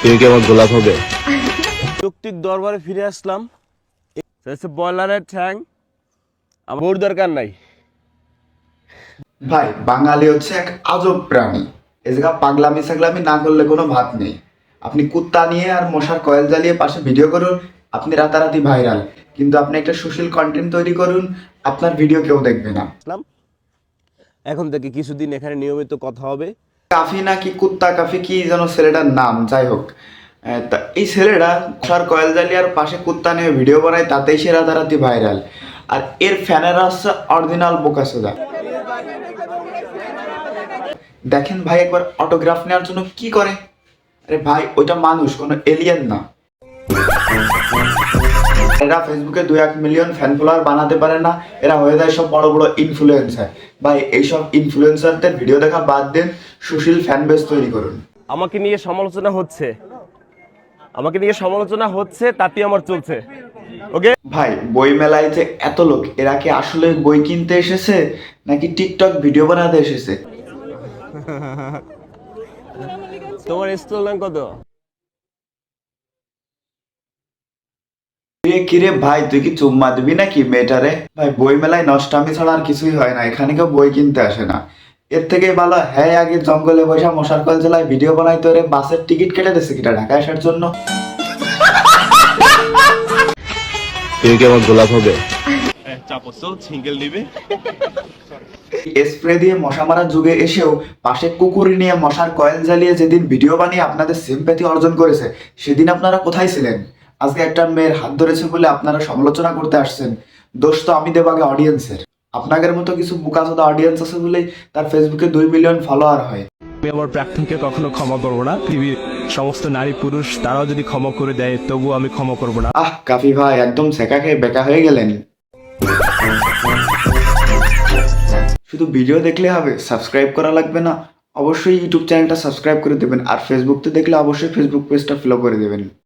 তুমি কি আমার গোলাপ হবে? যৌক্তিক দরবারে ফিরে আসলাম। ব্রয়লারের ঠ্যাং আমার বউর দরকার নাই। ভাই বাঙালি হচ্ছে এক আজব প্রাণী। এ জায়গা পাগলামি সাগলামি না করলে কোনো ভাত নেই। আপনি কুত্তা নিয়ে আর মশার কয়েল জ্বালিয়ে পাশে ভিডিও করুন, আপনি রাতারাতি ভাইরাল। কিন্তু আপনি একটা সোশ্যাল কন্টেন্ট তৈরি করুন, আপনার ভিডিও কেউ দেখবে না। এখন থেকে কিছুদিন এখানে নিয়মিত কথা হবে। কাফি নাকি কুত্তা কাফি কি যেন ছেলেটার নাম, যাই হোক। তা এই ছেলেটা মশার কয়েল জ্বালিয়ে আর পাশে কুত্তা নিয়ে ভিডিও বানায়, তাতেই সে রাতারাতি ভাইরাল। আর এর ফ্যানেরা হচ্ছে অরিজিনাল বোকাসোদা। দেখেন ভাই একবার অটোগ্রাফ নেওয়ার জন্য কি করে। আরে ভাই ওইটা মানুষ, কোনো এলিয়েন না। এরা ফেসবুকে 2-1 মিলিয়ন ফ্যান ফলোয়ার বানাতে পারে না, এরা হয়ে যায় সব বড় বড় ইনফ্লুয়েন্সার। ভাই এইসব ইনফ্লুয়েন্সারদের ভিডিও দেখা বাদ দেন, সুশীল ফ্যান বেস তৈরি করুন। আমাকে নিয়ে সমালোচনা হচ্ছে তাতেই আমার চলছে। ওকে ভাই বই মেলায় যে এত লোক, এরা কি আসলে বই কিনতে এসেছে নাকি টিকটক ভিডিও বানাতে এসেছে? তোমার স্টল নাম কত? কিরে ভাই তুই কি চুম্মা দিবি নাকি মেয়েটারে? ভাই বই মেলায় নষ্টামি ছাড়া আর কিছুই হয় না, এখানে কেউ বই কিনতে আসে না। এর থেকে ভালো হ্যাঁ আগে জঙ্গলে বসে মশার কল জেলায় ভিডিও বানাই, তোরে বাসের টিকিট কেটে দিচ্ছে কিটা ঢাকা আসার জন্য। তুমি কি আমার গোলাপ হবে? স্প্রে দিয়ে মশা মারার যুগে এসেও পাশে কুকুর নিয়ে মশার কয়েল জ্বালিয়ে যেদিন ভিডিও বানিয়ে আপনাদের সিম্প্যাথি অর্জন করেছে, সেদিন আপনারা কোথায় ছিলেন? আজকে একটা মেয়ের হাত ধরেছে বলে আপনারা সমালোচনা করতে আসছেন। দোষ তো আমি দেব আগে অডিয়েন্সের। আপনাদের মতো কিছু বোকাচোদা অডিয়েন্স আছে বলেই তার ফেসবুকে 2 মিলিয়ন ফলোয়ার হয়। আমি আমার প্রাক্তনকে কখনো ক্ষমা করবো না। পৃথিবীর সমস্ত নারী পুরুষ তারাও যদি ক্ষমা করে দেয় তবুও আমি ক্ষমা করবো না। কাফি ভাই একদম সেকা খেয়ে বেকা হয়ে গেলেন। শুধু ভিডিও দেখলে হবে, সাবস্ক্রাইব করা লাগবে না। অবশ্যই ইউটিউব চ্যানেলটা সাবস্ক্রাইব করে দেবেন, আর ফেসবুকতে দেখলে অবশ্যই ফেসবুক পেজটা ফলো করে দেবেন।